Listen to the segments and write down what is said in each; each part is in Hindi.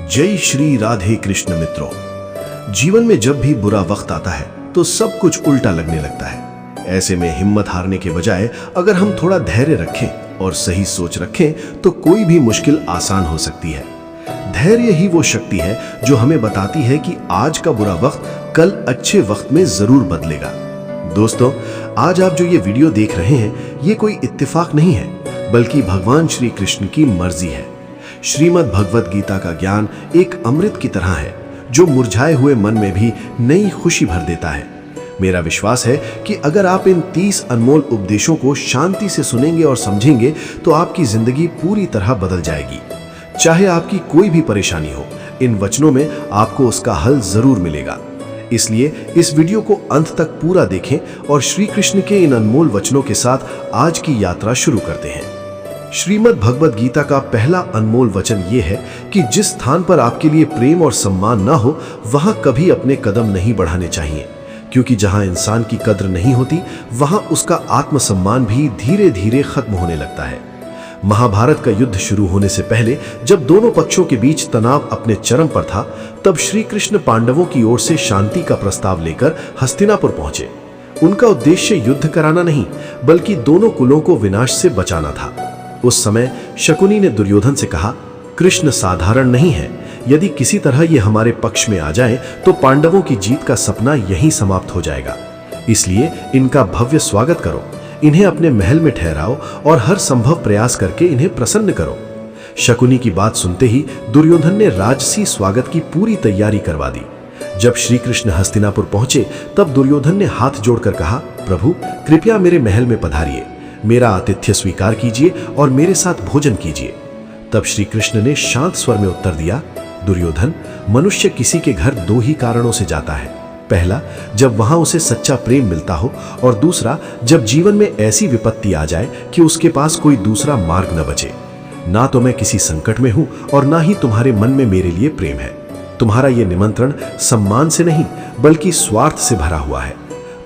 जय श्री राधे कृष्ण मित्रों। जीवन में जब भी बुरा वक्त आता है तो सब कुछ उल्टा लगने लगता है। ऐसे में हिम्मत हारने के बजाय अगर हम थोड़ा धैर्य रखें और सही सोच रखें तो कोई भी मुश्किल आसान हो सकती है। धैर्य ही वो शक्ति है जो हमें बताती है कि आज का बुरा वक्त कल अच्छे वक्त में जरूर बदलेगा। दोस्तों, आज आप जो ये वीडियो देख रहे हैं ये कोई इत्तेफाक नहीं है, बल्कि भगवान श्री कृष्ण की मर्जी है। श्रीमद् भगवत गीता का ज्ञान एक अमृत की तरह है जो मुरझाए हुए मन में भी नई खुशी भर देता है। मेरा विश्वास है कि अगर आप इन 30 अनमोल उपदेशों को शांति से सुनेंगे और समझेंगे तो आपकी जिंदगी पूरी तरह बदल जाएगी। चाहे आपकी कोई भी परेशानी हो, इन वचनों में आपको उसका हल जरूर मिलेगा। इसलिए इस वीडियो को अंत तक पूरा देखें और श्री कृष्ण के इन अनमोल वचनों के साथ आज की यात्रा शुरू करते हैं। श्रीमद् भगवत गीता का पहला अनमोल वचन ये है कि जिस स्थान पर आपके लिए प्रेम और सम्मान ना हो वहां कभी अपने कदम नहीं बढ़ाने चाहिए, क्योंकि जहां इंसान की कद्र नहीं होती वहां उसका आत्मसम्मान भी धीरे धीरे खत्म होने लगता है। महाभारत का युद्ध शुरू होने से पहले जब दोनों पक्षों के बीच तनाव अपने चरम पर था, तब श्री कृष्ण पांडवों की ओर से शांति का प्रस्ताव लेकर हस्तिनापुर पहुंचे। उनका उद्देश्य युद्ध कराना नहीं, बल्कि दोनों कुलों को विनाश से बचाना था। उस समय शकुनी ने दुर्योधन से कहा, कृष्ण साधारण नहीं है, यदि किसी तरह ये हमारे पक्ष में आ जाएं तो पांडवों की जीत का सपना यहीं समाप्त हो जाएगा। इसलिए इनका भव्य स्वागत करो, इन्हें अपने महल में ठहराओ और हर संभव प्रयास करके इन्हें प्रसन्न करो। शकुनी की बात सुनते ही दुर्योधन ने राजसी स्वागत की पूरी तैयारी करवा दी। जब श्री कृष्ण हस्तिनापुर पहुंचे तब दुर्योधन ने हाथ जोड़कर कहा, प्रभु कृपया मेरे महल में पधारिए, मेरा आतिथ्य स्वीकार कीजिए और मेरे साथ भोजन कीजिए। तब श्री कृष्ण ने शांत स्वर में उत्तर दिया, दुर्योधन, मनुष्य किसी के घर दो ही कारणों से जाता है। पहला, जब वहां उसे सच्चा प्रेम मिलता हो, और दूसरा, जब जीवन में ऐसी विपत्ति आ जाए कि उसके पास कोई दूसरा मार्ग न बचे। ना तो मैं किसी संकट में हूं और ना ही तुम्हारे मन में मेरे लिए प्रेम है। तुम्हारा यह निमंत्रण सम्मान से नहीं बल्कि स्वार्थ से भरा हुआ है।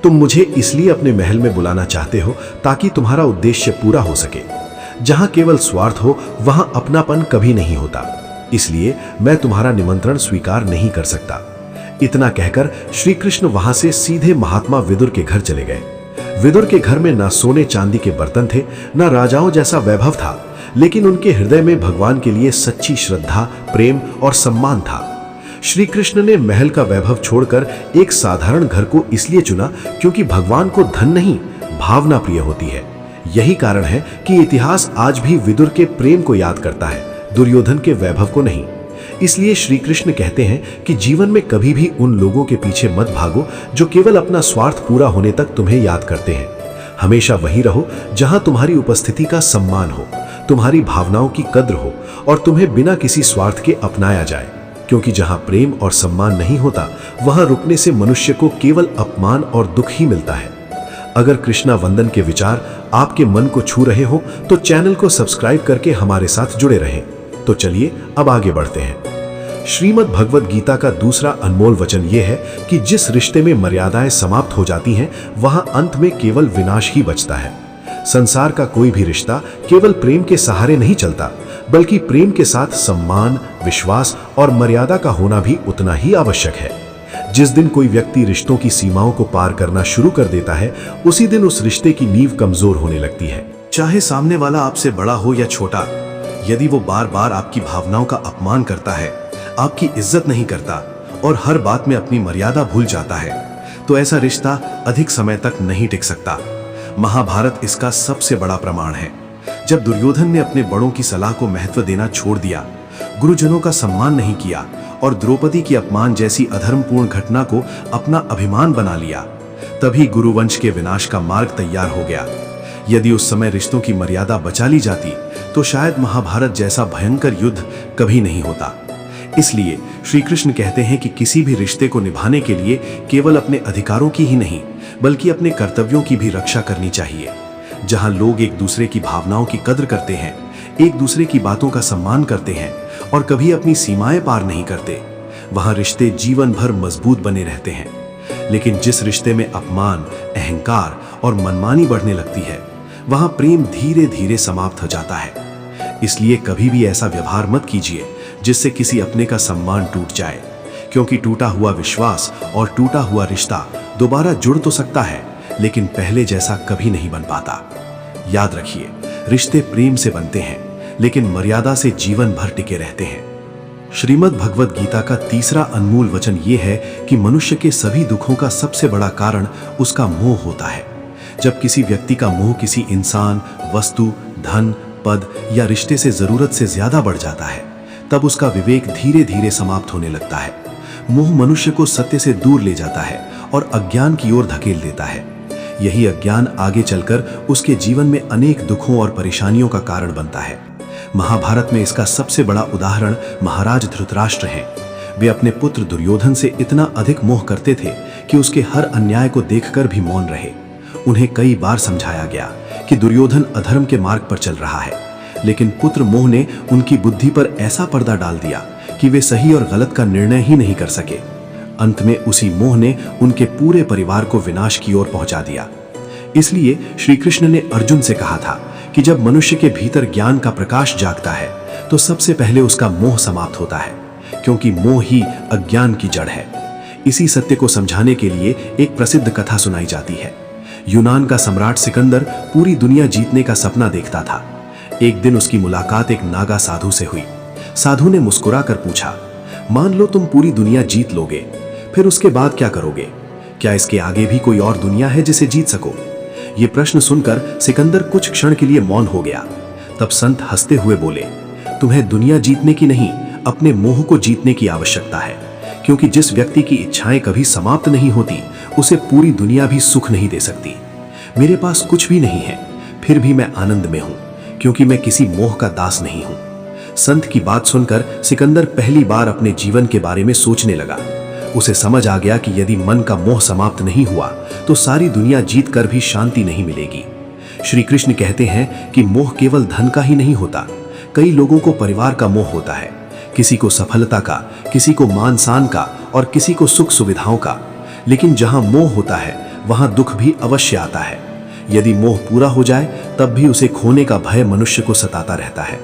तुम मुझे इसलिए अपने महल में बुलाना चाहते हो ताकि तुम्हारा उद्देश्य पूरा हो सके। जहां केवल स्वार्थ हो वहां अपनापन कभी नहीं होता, इसलिए मैं तुम्हारा निमंत्रण स्वीकार नहीं कर सकता। इतना कहकर श्री कृष्ण वहां से सीधे महात्मा विदुर के घर चले गए। विदुर के घर में ना सोने चांदी के बर्तन थे, ना राजाओं जैसा वैभव था, लेकिन उनके हृदय में भगवान के लिए सच्ची श्रद्धा, प्रेम और सम्मान था। श्री कृष्ण ने महल का वैभव छोड़कर एक साधारण घर को इसलिए चुना क्योंकि भगवान को धन नहीं, भावना प्रिय होती है। यही कारण है कि इतिहास आज भी विदुर के प्रेम को याद करता है, दुर्योधन के वैभव को नहीं। इसलिए श्री कृष्ण कहते हैं कि जीवन में कभी भी उन लोगों के पीछे मत भागो जो केवल अपना स्वार्थ पूरा होने तक तुम्हें याद करते हैं। हमेशा वहीं रहो जहां तुम्हारी उपस्थिति का सम्मान हो, तुम्हारी भावनाओं की कद्र हो और तुम्हें बिना किसी स्वार्थ के अपनाया जाए, क्योंकि जहां प्रेम और सम्मान नहीं होता वहां रुकने से मनुष्य को केवल अपमान और दुख ही मिलता है। अगर कृष्णा वंदन के विचार आपके मन को छू रहे हो तो चैनल को सब्सक्राइब करके हमारे साथ जुड़े रहें। तो चलिए अब आगे बढ़ते हैं। श्रीमद् भगवत गीता का दूसरा अनमोल वचन यह है कि जिस रिश्ते में मर्यादाएं समाप्त हो जाती हैं वहां अंत में केवल विनाश ही बचता है। संसार का कोई भी रिश्ता केवल प्रेम के सहारे नहीं चलता, बल्कि प्रेम के साथ सम्मान, विश्वास और मर्यादा का होना भी उतना ही आवश्यक है। जिस दिन कोई व्यक्ति रिश्तों की सीमाओं को पार करना शुरू कर देता है, उसी दिन उस रिश्ते की नींव कमजोर होने लगती है। चाहे सामने वाला आपसे बड़ा हो या छोटा, यदि वो बार बार आपकी भावनाओं का अपमान करता है, आपकी इज्जत नहीं करता और हर बात में अपनी मर्यादा भूल जाता है, तो ऐसा रिश्ता अधिक समय तक नहीं टिक सकता। महाभारत इसका सबसे बड़ा प्रमाण है। जब दुर्योधन ने अपने बड़ों की सलाह को महत्व देना छोड़ दिया, गुरुजनों का सम्मान नहीं किया और द्रौपदी की अपमान जैसी अधर्मपूर्ण घटना को अपना अभिमान बना लिया, तभी गुरुवंश के विनाश का मार्ग तैयार हो गया। यदि उस समय रिश्तों की मर्यादा बचा ली जाती तो शायद महाभारत जैसा भयंकर युद्ध कभी नहीं होता। इसलिए श्री कृष्ण कहते हैं कि किसी भी रिश्ते को निभाने के लिए केवल अपने अधिकारों की ही नहीं बल्कि अपने कर्तव्यों की भी रक्षा करनी चाहिए। जहां लोग एक दूसरे की भावनाओं की कद्र करते हैं, एक दूसरे की बातों का सम्मान करते हैं और कभी अपनी सीमाएं पार नहीं करते, वहां रिश्ते जीवन भर मजबूत बने रहते हैं। लेकिन जिस रिश्ते में अपमान, अहंकार और मनमानी बढ़ने लगती है, वहां प्रेम धीरे धीरे समाप्त हो जाता है। इसलिए कभी भी ऐसा व्यवहार मत कीजिए जिससे किसी अपने का सम्मान टूट जाए, क्योंकि टूटा हुआ विश्वास और टूटा हुआ रिश्ता दोबारा जुड़ तो सकता है, लेकिन पहले जैसा कभी नहीं बन पाता। याद रखिए, रिश्ते प्रेम से बनते हैं, लेकिन मर्यादा से जीवन भर टिके रहते हैं। श्रीमद् भगवद गीता का तीसरा अनमोल वचन ये है कि मनुष्य के सभी दुखों का सबसे बड़ा कारण उसका मोह होता है। जब किसी व्यक्ति का मोह किसी इंसान, वस्तु, धन, पद या रिश्ते से जरूरत से ज्यादा बढ़ जाता है, तब उसका विवेक धीरे धीरे समाप्त होने लगता है। मोह मनुष्य को सत्य से दूर ले जाता है और अज्ञान की ओर धकेल देता है। यही अज्ञान आगे चलकर उसके जीवन में अनेक दुखों और परेशानियों का कारण बनता है। महाभारत में इसका सबसे बड़ा उदाहरण महाराज धृतराष्ट्र हैं। वे अपने पुत्र दुर्योधन से इतना अधिक मोह करते थे कि उसके हर अन्याय को देखकर भी मौन रहे। उन्हें कई बार समझाया गया कि दुर्योधन अधर्म के मार्ग पर चल रहा है, लेकिन पुत्र मोह ने उनकी बुद्धि पर ऐसा पर्दा डाल दिया कि वे सही और गलत का निर्णय ही नहीं कर सके। अंत में उसी मोह ने उनके पूरे परिवार को विनाश की ओर पहुंचा दिया। इसलिए श्री कृष्ण ने अर्जुन से कहा था कि जब मनुष्य के भीतर ज्ञान का प्रकाश जागता है तो सबसे पहले उसका मोह समाप्त होता है, क्योंकि मोह ही अज्ञान की जड़ है। इसी सत्य को समझाने के लिए एक प्रसिद्ध कथा सुनाई जाती है। यूनान का सम्राट सिकंदर पूरी दुनिया जीतने का सपना देखता था। एक दिन उसकी मुलाकात एक नागा साधु से हुई। साधु ने मुस्कुराकर पूछा, मान लो तुम पूरी दुनिया जीत लोगे, फिर उसके बाद क्या करोगे? क्या इसके आगे भी कोई और दुनिया है जिसे जीत सको? ये प्रश्न सुनकर सिकंदर कुछ क्षण के लिए मौन हो गया। तब संत हंसते हुए बोले, तुम्हें दुनिया जीतने की नहीं, अपने मोह को जीतने की आवश्यकता है, क्योंकि जिस व्यक्ति की इच्छाएं कभी समाप्त नहीं होती, उसे पूरी दुनिया भी सुख नहीं दे सकती। मेरे पास कुछ भी नहीं है, फिर भी मैं आनंद में हूं, क्योंकि मैं किसी मोह का दास नहीं हूं। संत की बात सुनकर सिकंदर पहली बार अपने जीवन के बारे में सोचने लगा। उसे समझ आ गया कि यदि मन का मोह समाप्त नहीं हुआ तो सारी दुनिया जीत कर भी शांति नहीं मिलेगी। श्री कृष्ण कहते हैं कि मोह केवल धन का ही नहीं होता। कई लोगों को परिवार का मोह होता है, किसी को सफलता का, किसी को मान शान का और किसी को सुख सुविधाओं का। लेकिन जहां मोह होता है वहां दुख भी अवश्य आता है। यदि मोह पूरा हो जाए तब भी उसे खोने का भय मनुष्य को सताता रहता है,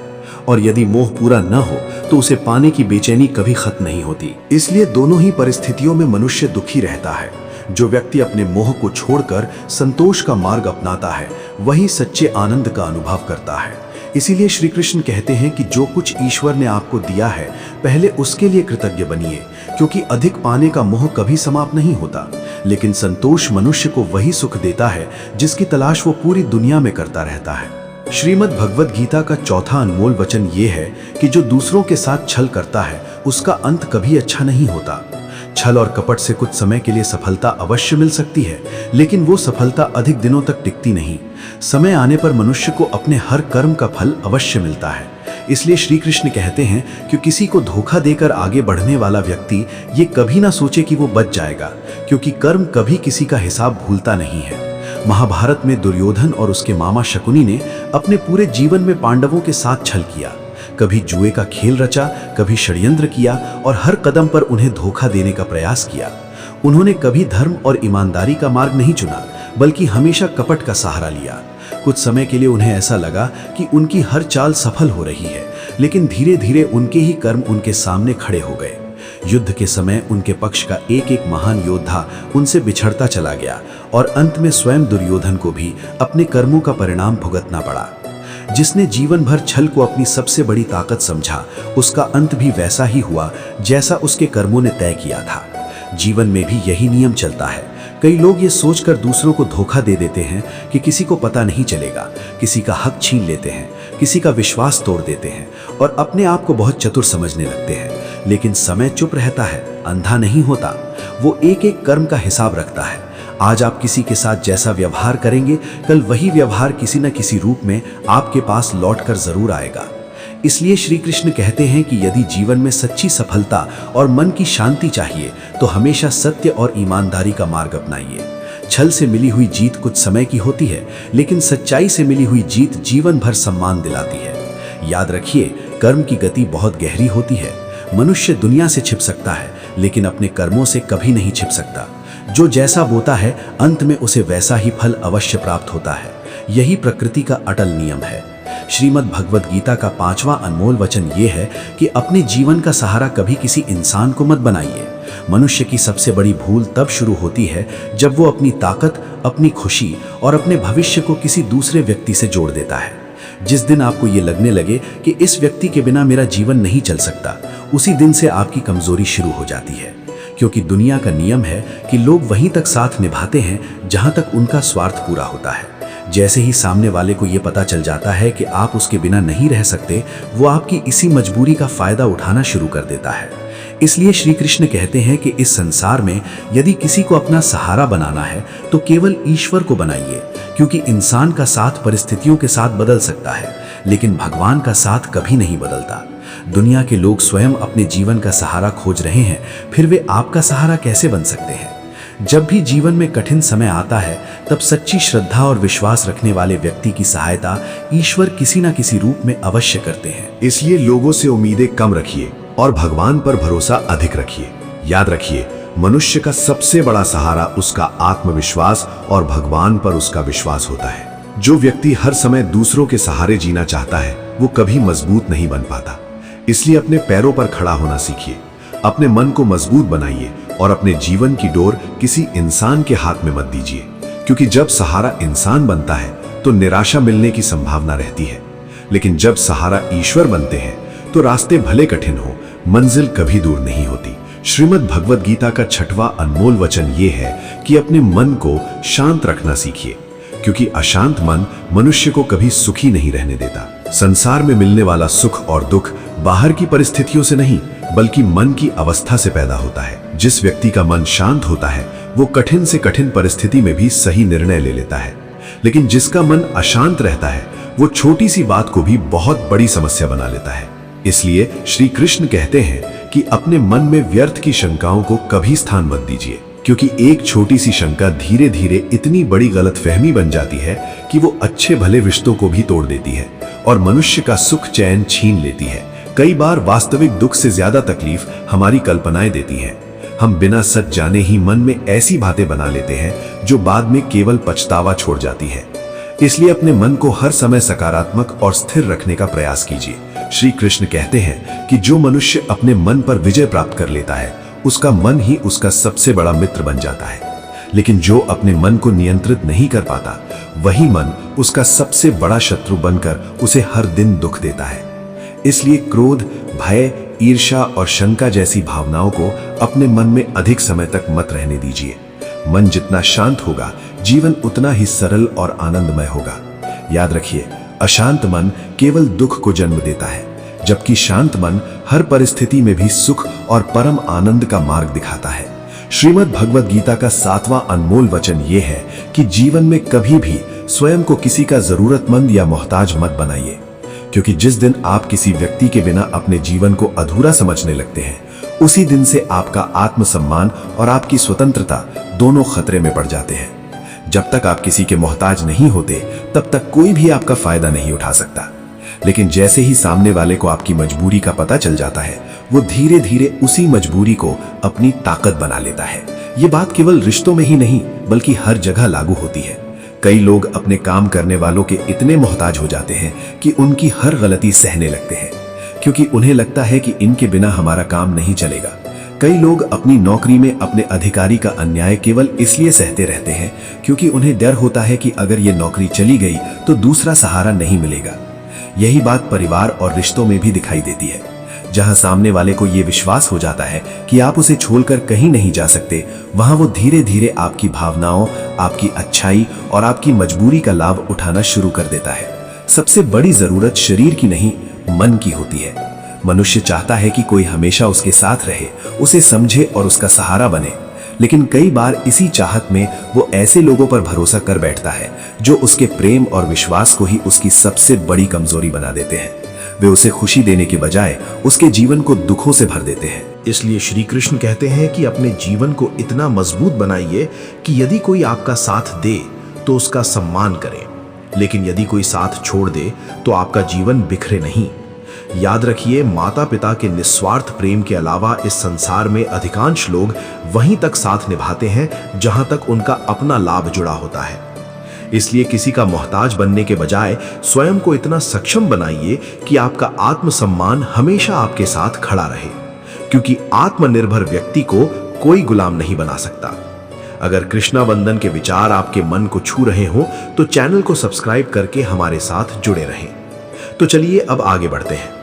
और यदि मोह पूरा न हो तो उसे पाने की बेचैनी कभी खत्म नहीं होती। इसलिए दोनों ही परिस्थितियों में मनुष्य दुखी रहता है। जो व्यक्ति अपने मोह को छोड़कर संतोष का मार्ग अपनाता है, वही सच्चे आनंद का अनुभव करता है। इसीलिए श्री कृष्ण कहते हैं कि जो कुछ ईश्वर ने आपको दिया है, पहले उसके लिए कृतज्ञ बनिए, क्योंकि अधिक पाने का मोह कभी समाप्त नहीं होता। लेकिन संतोष मनुष्य को वही सुख देता है जिसकी तलाश वो पूरी दुनिया में करता रहता है। श्रीमद् भगवद गीता का चौथा अनमोल वचन ये है कि जो दूसरों के साथ छल करता है उसका अंत कभी अच्छा नहीं होता। छल और कपट से कुछ समय के लिए सफलता अवश्य मिल सकती है, लेकिन वो सफलता अधिक दिनों तक टिकती नहीं। समय आने पर मनुष्य को अपने हर कर्म का फल अवश्य मिलता है। इसलिए श्री कृष्ण कहते हैं कि किसी को धोखा देकर आगे बढ़ने वाला व्यक्ति ये कभी ना सोचे कि वो बच जाएगा, क्योंकि कर्म कभी किसी का हिसाब भूलता नहीं है। महाभारत में दुर्योधन और उसके मामा शकुनी ने अपने पूरे जीवन में पांडवों के साथ छल किया। कभी जुए का खेल रचा, कभी षड्यंत्र किया और हर कदम पर उन्हें धोखा देने का प्रयास किया। उन्होंने कभी धर्म और ईमानदारी का मार्ग नहीं चुना, बल्कि हमेशा कपट का सहारा लिया। कुछ समय के लिए उन्हें ऐसा लगा कि उनकी हर चाल सफल हो रही है, लेकिन धीरे धीरे उनके ही कर्म उनके सामने खड़े हो गए। युद्ध के समय उनके पक्ष का एक एक महान योद्धा उनसे बिछड़ता चला गया और अंत में स्वयं दुर्योधन को भी अपने कर्मों का परिणाम भुगतना पड़ा। जिसने जीवन भर छल को अपनी सबसे बड़ी ताकत समझा, उसका अंत भी वैसा ही हुआ जैसा उसके कर्मों ने तय किया था। जीवन में भी यही नियम चलता है। कई लोग ये सोचकर दूसरों को धोखा दे देते हैं कि किसी को पता नहीं चलेगा, किसी का हक छीन लेते हैं, किसी का विश्वास तोड़ देते हैं और अपने आप को बहुत चतुर समझने लगते हैं। लेकिन समय चुप रहता है, अंधा नहीं होता। वो एक एक कर्म का हिसाब रखता है। आज आप किसी के साथ जैसा व्यवहार करेंगे, कल वही व्यवहार किसी न किसी रूप में आपके पास लौटकर जरूर आएगा। इसलिए श्री कृष्ण कहते हैं कि यदि जीवन में सच्ची सफलता और मन की शांति चाहिए तो हमेशा सत्य और ईमानदारी का मार्ग अपनाइए। छल से मिली हुई जीत कुछ समय की होती है, लेकिन सच्चाई से मिली हुई जीत जीवन भर सम्मान दिलाती है। याद रखिए, कर्म की गति बहुत गहरी होती है। मनुष्य दुनिया से छिप सकता है, लेकिन अपने कर्मों से कभी नहीं छिप सकता। जो जैसा बोता है, अंत में उसे वैसा ही फल अवश्य प्राप्त होता है। यही प्रकृति का अटल नियम है। श्रीमद् भगवद गीता का 5वां अनमोल वचन ये है कि अपने जीवन का सहारा कभी किसी इंसान को मत बनाइए। मनुष्य की सबसे बड़ी भूल तब शुरू होती है जब वो अपनी ताकत, अपनी खुशी और अपने भविष्य को किसी दूसरे व्यक्ति से जोड़ देता है। जिस दिन आपको ये लगने लगे कि इस व्यक्ति के बिना मेरा जीवन नहीं चल सकता, उसी दिन से आपकी कमजोरी शुरू हो जाती है। क्योंकि दुनिया का नियम है कि लोग वहीं तक साथ निभाते हैं जहां तक उनका स्वार्थ पूरा होता है। जैसे ही सामने वाले को ये पता चल जाता है कि आप उसके बिना नहीं रह सकते, वो आपकी इसी मजबूरी का फायदा उठाना शुरू कर देता है। इसलिए श्री कृष्ण कहते हैं कि इस संसार में यदि किसी को अपना सहारा बनाना है तो केवल ईश्वर को बनाइए, क्योंकि इंसान का साथ परिस्थितियों के साथ बदल सकता है, लेकिन भगवान का साथ कभी नहीं बदलता। दुनिया के लोग स्वयं अपने जीवन का सहारा खोज रहे हैं, फिर वे आपका सहारा कैसे बन सकते हैं? जब भी जीवन में कठिन समय आता है, तब सच्ची श्रद्धा और विश्वास रखने वाले व्यक्ति की सहायता ईश्वर किसी न किसी रूप में अवश्य करते हैं। इसलिए लोगों से उम्मीदें कम रखिए और भगवान पर भरोसा अधिक रखिए। याद रखिए, मनुष्य का सबसे बड़ा सहारा उसका आत्मविश्वास और भगवान पर उसका विश्वास होता है। जो व्यक्ति हर समय दूसरों के सहारे जीना चाहता है, वो कभी मजबूत नहीं बन पाता। इसलिए अपने पैरों पर खड़ा होना सीखिए, अपने मन को मजबूत बनाइए और अपने जीवन की डोर किसी इंसान के हाथ में मत दीजिए, क्योंकि जब सहारा इंसान बनता है तो निराशा मिलने की संभावना रहती है, लेकिन जब सहारा ईश्वर बनते हैं तो रास्ते भले कठिन हो, मंजिल कभी दूर नहीं होती। श्रीमद् भगवद गीता का 6वां अनमोल वचन ये है कि अपने मन को शांत रखना सीखिए, क्योंकि अशांत मन मनुष्य को कभी सुखी नहीं रहने देता। संसार में मिलने वाला सुख और दुख बाहर की परिस्थितियों से नहीं, बल्कि मन की अवस्था से पैदा होता है। जिस व्यक्ति का मन शांत होता है, वो कठिन से कठिन परिस्थिति में भी सही निर्णय ले लेता है, लेकिन जिसका मन अशांत रहता है, वो छोटी सी बात को भी बहुत बड़ी समस्या बना लेता है। इसलिए श्री कृष्ण कहते हैं कि अपने मन में व्यर्थ की शंकाओं को कभी स्थान मत दीजिए, क्योंकि एक छोटी सी शंका धीरे धीरे इतनी बड़ी गलतफहमी बन जाती है कि वो अच्छे भले रिश्तों को भी तोड़ देती है और मनुष्य का सुख चैन छीन लेती है। कई बार वास्तविक दुख से ज्यादा तकलीफ हमारी कल्पनाएं देती हैं। हम बिना सच जाने ही मन में ऐसी बातें बना लेते हैं जो बाद में केवल पछतावा छोड़ जाती है। इसलिए अपने मन को हर समय सकारात्मक और स्थिर रखने का प्रयास कीजिए। श्री कृष्ण कहते हैं कि जो मनुष्य अपने मन पर विजय प्राप्त कर लेता है, उसका मन ही उसका सबसे बड़ा मित्र बन जाता है, लेकिन जो अपने मन को नियंत्रित नहीं कर पाता, वही मन उसका सबसे बड़ा शत्रु बनकर उसे हर दिन दुख देता है। इसलिए क्रोध, भय, ईर्ष्या और शंका जैसी भावनाओं को अपने मन में अधिक समय तक मत रहने दीजिए। मन जितना शांत होगा, जीवन उतना ही सरल और आनंदमय होगा। याद रखिए, अशांत मन केवल दुख को जन्म देता है, जबकि शांत मन हर परिस्थिति में भी सुख और परम आनंद का मार्ग दिखाता है। श्रीमद् भगवद गीता का 7वां अनमोल वचन ये है कि जीवन में कभी भी स्वयं को किसी का जरूरतमंद या मोहताज मत बनाइए, क्योंकि जिस दिन आप किसी व्यक्ति के बिना अपने जीवन को अधूरा समझने लगते हैं, उसी दिन से आपका आत्मसम्मान और आपकी स्वतंत्रता दोनों खतरे में पड़ जाते हैं। जब तक आप किसी के मोहताज नहीं होते, तब तक कोई भी आपका फायदा नहीं उठा सकता, लेकिन जैसे ही सामने वाले को आपकी मजबूरी का पता चल जाता है, वो धीरे धीरे उसी मजबूरी को अपनी ताकत बना लेता है। ये बात केवल रिश्तों में ही नहीं, बल्कि हर जगह लागू होती है। कई लोग अपने काम करने वालों के इतने मोहताज हो जाते हैं कि उनकी हर गलती सहने लगते हैं, क्योंकि उन्हें लगता है कि इनके बिना हमारा काम नहीं चलेगा। कई लोग अपनी नौकरी में अपने अधिकारी का अन्याय केवल इसलिए सहते रहते हैं क्योंकि उन्हें डर होता है कि अगर ये नौकरी चली गई तो दूसरा सहारा नहीं मिलेगा। यही बात परिवार और रिश्तों में भी दिखाई देती है। जहां सामने वाले को ये विश्वास हो जाता है कि आप उसे छोड़कर कहीं नहीं जा सकते, वहां वो धीरे धीरे आपकी भावनाओं, आपकी अच्छाई और आपकी मजबूरी का लाभ उठाना शुरू कर देता है। सबसे बड़ी जरूरत शरीर की नहीं, मन की होती है। मनुष्य चाहता है कि कोई हमेशा उसके साथ रहे, उसे समझे और उसका सहारा बने, लेकिन कई बार इसी चाहत में वो ऐसे लोगों पर भरोसा कर बैठता है जो उसके प्रेम और विश्वास को ही उसकी सबसे बड़ी कमजोरी बना देते हैं। वे उसे खुशी देने के बजाय उसके जीवन को दुखों से भर देते हैं। इसलिए श्री कृष्ण कहते हैं कि अपने जीवन को इतना मजबूत बनाइए कि यदि कोई आपका साथ दे तो उसका सम्मान करें, लेकिन यदि कोई साथ छोड़ दे तो आपका जीवन बिखरे नहीं। याद रखिए, माता पिता के निस्वार्थ प्रेम के अलावा इस संसार में अधिकांश लोग वहीं तक साथ निभाते हैं जहां तक उनका अपना लाभ जुड़ा होता है। इसलिए किसी का मोहताज बनने के बजाय स्वयं को इतना सक्षम बनाइए कि आपका आत्मसम्मान हमेशा आपके साथ खड़ा रहे, क्योंकि आत्मनिर्भर व्यक्ति को कोई गुलाम नहीं बना सकता। अगर कृष्णा वंदन के विचार आपके मन को छू रहे हों तो चैनल को सब्सक्राइब करके हमारे साथ जुड़े रहें। तो चलिए अब आगे बढ़ते हैं।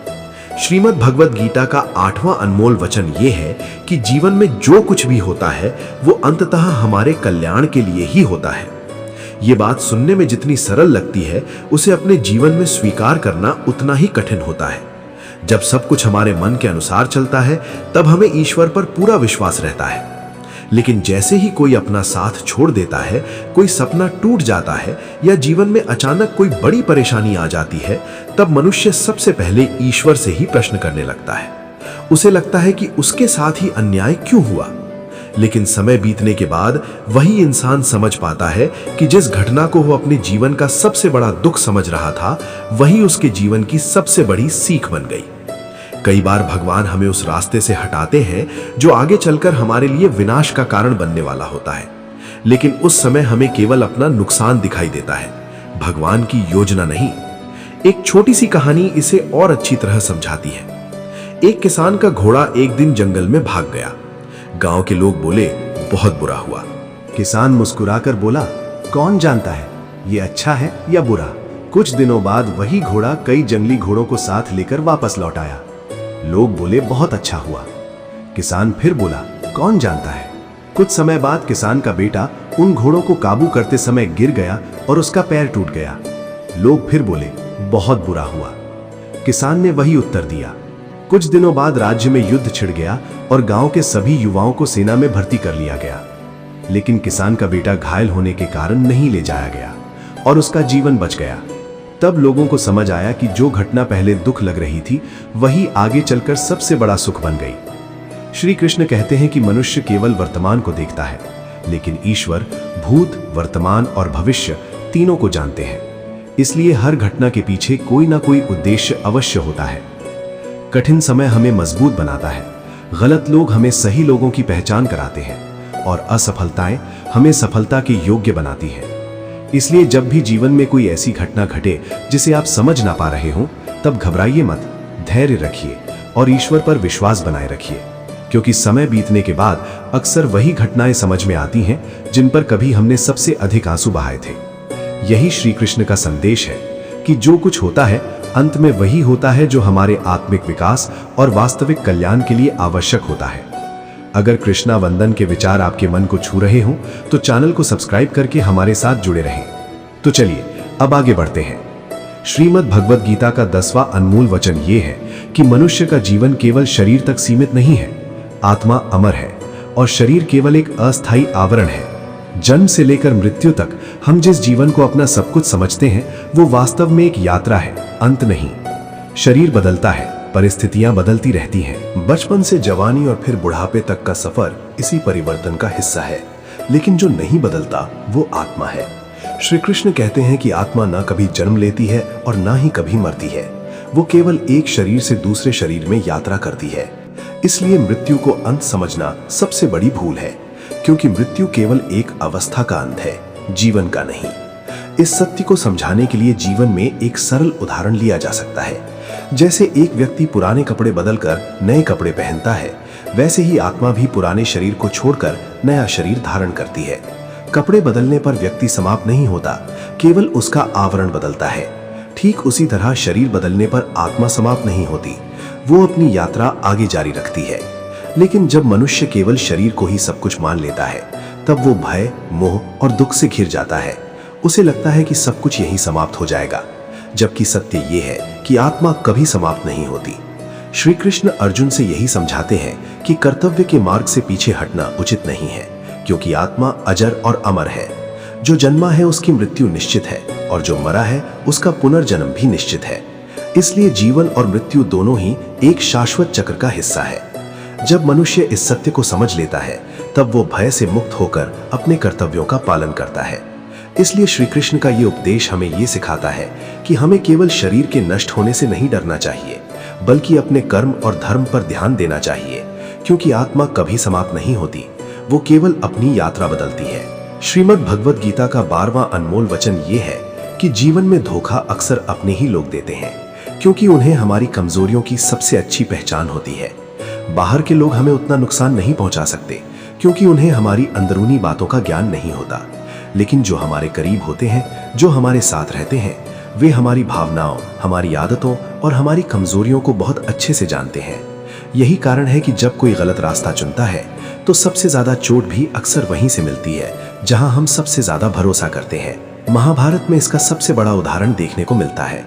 श्रीमद् भगवद गीता का 8वां अनमोल वचन ये है कि जीवन में जो कुछ भी होता है वो अंततः हमारे कल्याण के लिए ही होता है। ये बात सुनने में जितनी सरल लगती है, उसे अपने जीवन में स्वीकार करना उतना ही कठिन होता है। जब सब कुछ हमारे मन के अनुसार चलता है तब हमें ईश्वर पर पूरा विश्वास रहता है, लेकिन जैसे ही कोई अपना साथ छोड़ देता है, कोई सपना टूट जाता है या जीवन में अचानक कोई बड़ी परेशानी आ जाती है, तब मनुष्य सबसे पहले ईश्वर से ही प्रश्न करने लगता है। उसे लगता है कि उसके साथ ही अन्याय क्यों हुआ। लेकिन समय बीतने के बाद वही इंसान समझ पाता है कि जिस घटना को वो अपने जीवन का सबसे बड़ा दुख समझ रहा था, वही उसके जीवन की सबसे बड़ी सीख बन गई। कई बार भगवान हमें उस रास्ते से हटाते हैं जो आगे चलकर हमारे लिए विनाश का कारण बनने वाला होता है, लेकिन उस समय हमें केवल अपना नुकसान दिखाई देता है, भगवान की योजना नहीं। एक छोटी सी कहानी इसे और अच्छी तरह समझाती है। एक किसान का घोड़ा एक दिन जंगल में भाग गया। गांव के लोग बोले, बहुत बुरा हुआ। किसान मुस्कुराकर बोला, कौन जानता है ये अच्छा है या बुरा। कुछ दिनों बाद वही घोड़ा कई जंगली घोड़ों को साथ लेकर वापस लौट आया। लोग बोले, बहुत अच्छा हुआ। किसान फिर बोला, कौन जानता है। कुछ समय बाद किसान का बेटा उन घोड़ों को काबू करते समय गिर गया और उसका पैर टूट गया। लोग फिर बोले, बहुत बुरा हुआ। किसान ने वही उत्तर दिया। कुछ दिनों बाद राज्य में युद्ध छिड़ गया और गांव के सभी युवाओं को सेना में भर्ती कर लिया गया, लेकिन किसान का बेटा घायल होने के कारण नहीं ले जाया गया और उसका जीवन बच गया। तब लोगों को समझ आया कि जो घटना पहले दुख लग रही थी, वही आगे चलकर सबसे बड़ा सुख बन गई। श्री कृष्ण कहते हैं कि मनुष्य केवल वर्तमान को देखता है, लेकिन ईश्वर भूत, वर्तमान और भविष्य तीनों को जानते हैं। इसलिए हर घटना के पीछे कोई ना कोई उद्देश्य अवश्य होता है। कठिन समय हमें मजबूत बनाता है, गलत लोग हमें सही लोगों की पहचान कराते हैं और असफलताएं हमें सफलता के योग्य बनाती हैं। इसलिए जब भी जीवन में कोई ऐसी घटना घटे जिसे आप समझ ना पा रहे हो, तब घबराइए मत, धैर्य रखिए और ईश्वर पर विश्वास बनाए रखिए, क्योंकि समय बीतने के बाद अक्सर वही घटनाएं समझ में आती हैं जिन पर कभी हमने सबसे अधिक आंसू बहाए थे। यही श्री कृष्ण का संदेश है कि जो कुछ होता है अंत में वही होता है जो हमारे आत्मिक विकास और वास्तविक कल्याण के लिए आवश्यक होता है। अगर कृष्णा वंदन के विचार आपके मन को छू रहे हों तो चैनल को सब्सक्राइब करके हमारे साथ जुड़े रहें। तो चलिए अब आगे बढ़ते हैं। श्रीमद् भगवद गीता का 10वां अनमोल वचन ये है कि मनुष्य का जीवन केवल शरीर तक सीमित नहीं है। आत्मा अमर है और शरीर केवल एक अस्थायी आवरण है। जन्म से लेकर मृत्यु तक हम जिस जीवन को अपना सब कुछ समझते हैं, वो वास्तव में एक यात्रा है, अंत नहीं। शरीर बदलता है, परिस्थितियां बदलती रहती हैं। बचपन से जवानी और फिर बुढ़ापे तक का सफर इसी परिवर्तन का हिस्सा है, लेकिन जो नहीं बदलता वो आत्मा है। श्री कृष्ण कहते हैं कि आत्मा ना कभी जन्म लेती है और ना ही कभी मरती है। वो केवल एक शरीर से दूसरे शरीर में यात्रा करती है। इसलिए मृत्यु को अंत समझना सबसे बड़ी भूल है, क्योंकि मृत्यु केवल एक अवस्था का अंत है, जीवन का नहीं। इस सत्य को समझाने के लिए जीवन में एक सरल उदाहरण लिया जा सकता है। जैसे एक व्यक्ति पुराने कपड़े बदलकर नए कपड़े पहनता है, वैसे ही आत्मा भी पुराने शरीर को छोड़कर नया शरीर धारण करती है। कपड़े बदलने पर व्यक्ति समाप्त नहीं होता, केवल उसका आवरण बदलता है। ठीक उसी तरह शरीर बदलने पर आत्मा समाप्त नहीं होती, वो अपनी यात्रा आगे जारी रखती है। लेकिन जब मनुष्य केवल शरीर को ही सब कुछ मान लेता है, तब वो भय, मोह और दुख से घिर जाता है। उसे लगता है कि सब कुछ यहीं समाप्त हो जाएगा, जबकि सत्य ये है कि आत्मा कभी समाप्त नहीं होती। श्री कृष्ण अर्जुन से यही समझाते हैं कि कर्तव्य के मार्ग से पीछे हटना उचित नहीं है, क्योंकि आत्मा अजर और अमर है। जो जन्मा है उसकी मृत्यु निश्चित है और जो मरा है उसका पुनर्जन्म भी निश्चित है। इसलिए जीवन और मृत्यु दोनों ही एक शाश्वत चक्र का हिस्सा है। जब मनुष्य इस सत्य को समझ लेता है, तब वो भय से मुक्त होकर अपने कर्तव्यों का पालन करता है। इसलिए श्री कृष्ण का ये उपदेश हमें ये सिखाता है कि हमें केवल शरीर के नष्ट होने से नहीं डरना चाहिए, बल्कि अपने कर्म और धर्म पर ध्यान देना चाहिए, क्योंकि आत्मा कभी समाप्त नहीं होती, वो केवल अपनी यात्रा बदलती है। श्रीमद् भगवत गीता का 12वां अनमोल वचन ये है कि जीवन में धोखा अक्सर अपने ही लोग देते हैं, क्योंकि उन्हें हमारी कमजोरियों की सबसे अच्छी पहचान होती है। बाहर के लोग हमें उतना नुकसान नहीं पहुंचा सकते, क्योंकि उन्हें हमारी अंदरूनी बातों का ज्ञान नहीं होता। लेकिन जो हमारे करीब होते हैं, जो हमारे साथ रहते हैं, वे हमारी भावनाओं, हमारी आदतों और हमारी कमजोरियों को बहुत अच्छे से जानते हैं। यही कारण है कि जब कोई गलत रास्ता चुनता है तो सबसे ज्यादा चोट भी अक्सर वहीं से मिलती है जहां हम सबसे ज्यादा भरोसा करते हैं। महाभारत में इसका सबसे बड़ा उदाहरण देखने को मिलता है।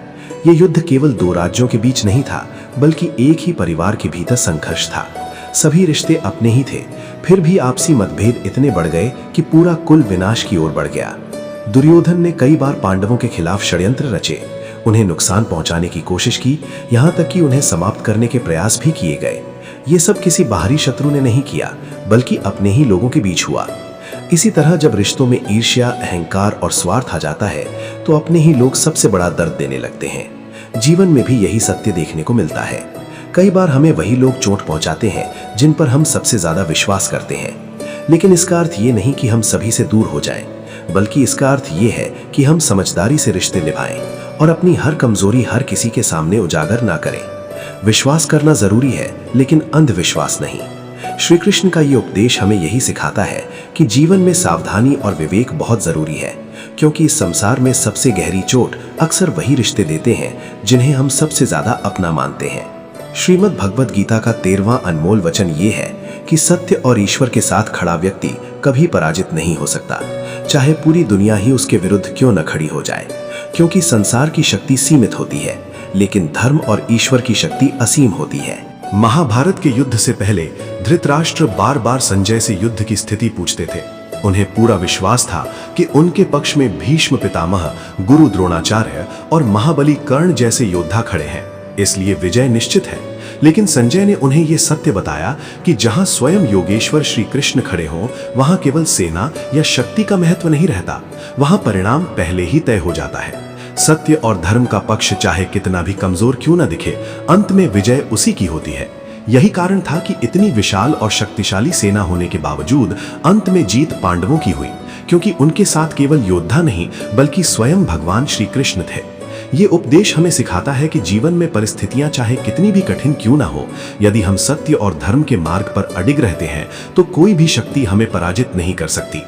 ये युद्ध केवल दो राज्यों के बीच नहीं था, बल्कि एक ही परिवार के भीतर संघर्ष था। सभी रिश्ते अपने ही थे, फिर भी आपसी मतभेद इतने बढ़ गए कि पूरा कुल विनाश की ओर बढ़ गया। दुर्योधन ने कई बार पांडवों के खिलाफ षड्यंत्र रचे, उन्हें नुकसान पहुंचाने की कोशिश की, यहाँ तक कि उन्हें समाप्त करने के प्रयास भी किए गए। ये सब किसी बाहरी शत्रु ने नहीं किया, बल्कि अपने ही लोगों के बीच हुआ। इसी तरह जब रिश्तों में ईर्ष्या, अहंकार और स्वार्थ आ जाता है तो अपने ही लोग सबसे बड़ा दर्द देने लगते हैं। जीवन में भी यही सत्य देखने को मिलता है। कई बार हमें वही लोग चोट पहुंचाते हैं जिन पर हम सबसे ज्यादा विश्वास करते हैं। लेकिन इसका अर्थ ये नहीं कि हम सभी से दूर हो जाएं, बल्कि इसका अर्थ ये है कि हम समझदारी से रिश्ते निभाएं और अपनी हर कमजोरी हर किसी के सामने उजागर ना करें। विश्वास करना जरूरी है, लेकिन अंधविश्वास नहीं। श्री कृष्ण का ये उपदेश हमें यही सिखाता है कि जीवन में सावधानी और विवेक बहुत जरूरी है, क्योंकि इस संसार में सबसे गहरी चोट अक्सर वही रिश्ते देते हैं जिन्हें हम सबसे ज्यादा अपना मानते हैं। श्रीमद् भगवत गीता का 13वां अनमोल वचन ये है कि सत्य और ईश्वर के साथ खड़ा व्यक्ति कभी पराजित नहीं हो सकता, चाहे पूरी दुनिया ही उसके विरुद्ध क्यों न खड़ी हो जाए। क्योंकि संसार की शक्ति सीमित होती है, लेकिन धर्म और ईश्वर की शक्ति असीम होती है। महाभारत के युद्ध से पहले धृतराष्ट्र बार बार संजय से युद्ध की स्थिति पूछते थे। उन्हें पूरा विश्वास था कि उनके पक्ष में भीष्म पितामह, गुरु द्रोणाचार्य और महाबली कर्ण जैसे योद्धा खड़े हैं, इसलिए विजय निश्चित है। लेकिन संजय ने उन्हें यह सत्य बताया कि जहां स्वयं योगेश्वर श्री कृष्ण खड़े हों, वहां केवल सेना या शक्ति का महत्व नहीं रहता, वहां परिणाम पहले ही तय हो जाता है। सत्य और धर्म का पक्ष चाहे कितना भी कमजोर क्यों न दिखे, अंत में विजय उसी की होती है। यही कारण था कि इतनी विशाल और शक्तिशाली सेना होने के बावजूद अंत में जीत पांडवों की हुई, क्योंकि उनके साथ केवल योद्धा नहीं बल्कि स्वयं भगवान श्री कृष्ण थे। ये उपदेश हमें सिखाता है कि जीवन में परिस्थितियां चाहे कितनी भी कठिन क्यों ना हो, यदि हम सत्य और धर्म के मार्ग पर अडिग रहते हैं तो कोई भी शक्ति हमें पराजित नहीं कर सकती।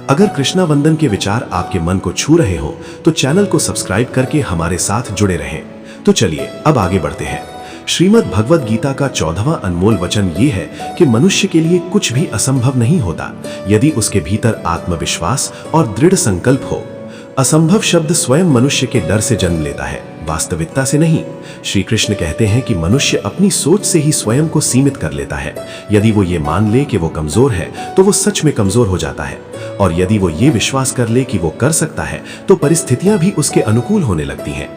अगर कृष्णा वंदन के विचार आपके मन को छू रहे हो तो चैनल को सब्सक्राइब करके हमारे साथ जुड़े रहें। तो चलिए अब आगे बढ़ते हैं। श्रीमद् भगवत गीता का 14वां अनमोल वचन ये है कि मनुष्य के लिए कुछ भी असंभव नहीं होता यदि उसके भीतर आत्मविश्वास और दृढ़ संकल्प हो। असंभव शब्द स्वयं मनुष्य के डर से जन्म लेता है, वास्तविकता से नहीं। श्री कृष्ण कहते हैं कि मनुष्य अपनी सोच से ही स्वयं को सीमित कर लेता है। यदि वो ये मान ले कि वो कमजोर है तो वो सच में कमजोर हो जाता है, और यदि वो ये विश्वास कर ले कि वो कर सकता है तो परिस्थितियां भी उसके अनुकूल होने लगती हैं।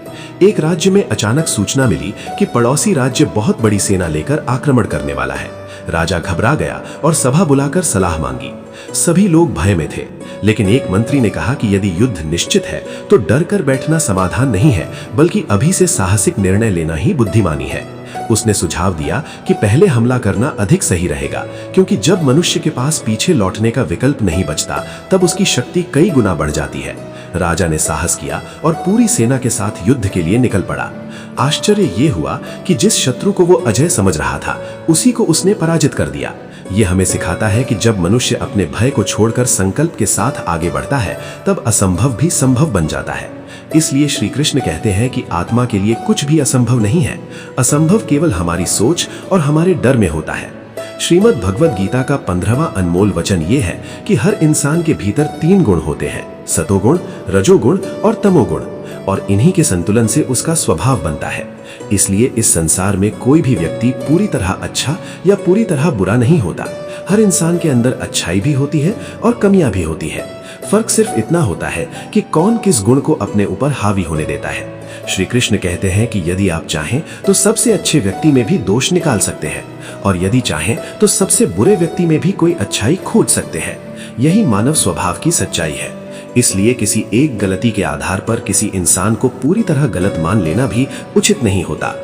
एक राज्य में अचानक सूचना मिली कि पड़ोसी राज्य बहुत बड़ी सेना लेकर आक्रमण करने वाला है। राजा घबरा गया और सभा बुलाकर सलाह मांगी। सभी लोग भय में थे, लेकिन एक मंत्री ने कहा कि यदि युद्ध निश्चित है तो डर कर बैठना समाधान नहीं है, बल्कि अभी से साहसिक निर्णय लेना ही बुद्धिमानी है। उसने सुझाव दिया कि पहले हमला करना अधिक सही रहेगा, क्योंकि जब मनुष्य के पास पीछे लौटने का विकल्प नहीं बचता तब उसकी शक्ति कई गुना बढ़ जाती है। राजा ने साहस किया और पूरी सेना के साथ युद्ध के लिए निकल पड़ा। आश्चर्य ये हुआ कि जिस शत्रु को वो अजय समझ रहा था उसी को उसने पराजित कर दिया। ये हमें सिखाता है कि जब मनुष्य अपने भय को छोड़कर संकल्प के साथ आगे बढ़ता है तब असंभव भी संभव बन जाता है। इसलिए श्री कृष्ण कहते हैं कि आत्मा के लिए कुछ भी असंभव नहीं है। असंभव केवल हमारी सोच और हमारे डर में होता है। श्रीमद् भगवत गीता का 15वां अनमोल वचन ये है कि हर इंसान के भीतर 3 गुण होते हैं, सतोगुण, रजोगुण और तमोगुण, और इन्हीं के संतुलन से उसका स्वभाव बनता है। इसलिए इस संसार में कोई भी व्यक्ति पूरी तरह अच्छा या पूरी तरह बुरा नहीं होता। हर इंसान के अंदर अच्छाई भी होती है और कमियां भी होती है। फर्क सिर्फ इतना होता है कि कौन किस गुण को अपने ऊपर हावी होने देता है। श्री कृष्ण कहते हैं कि यदि आप चाहें तो सबसे अच्छे व्यक्ति में भी दोष निकाल सकते हैं, और यदि चाहें तो सबसे बुरे व्यक्ति में भी कोई अच्छाई खोज सकते हैं। यही मानव स्वभाव की सच्चाई है। इसलिए किसी एक गलती के आधार पर किसी इंसान को पूरी तरह गलत मान लेना भी उचित नहीं होता।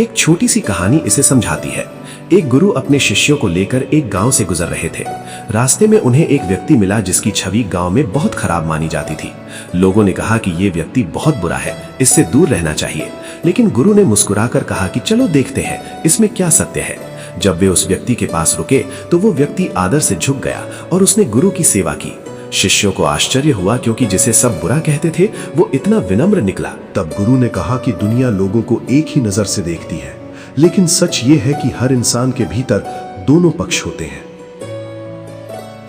एक छोटी सी कहानी इसे समझाती है। एक गुरु अपने शिष्यों को लेकर एक गांव से गुजर रहे थे। रास्ते में उन्हें एक व्यक्ति मिला जिसकी छवि गांव में बहुत खराब मानी जाती थी। लोगों ने कहा कि ये व्यक्ति बहुत बुरा है, इससे दूर रहना चाहिए। लेकिन गुरु ने मुस्कुराकर कहा कि चलो देखते हैं इसमें क्या सत्य है। जब वे उस व्यक्ति के पास रुके तो वो व्यक्ति आदर से झुक गया और उसने गुरु की सेवा की। शिष्यों को आश्चर्य हुआ क्योंकि जिसे सब बुरा कहते थे वो इतना विनम्र निकला। तब गुरु ने कहा कि दुनिया लोगों को एक ही नजर से देखती है, लेकिन सच ये है कि हर इंसान के भीतर दोनों पक्ष होते हैं।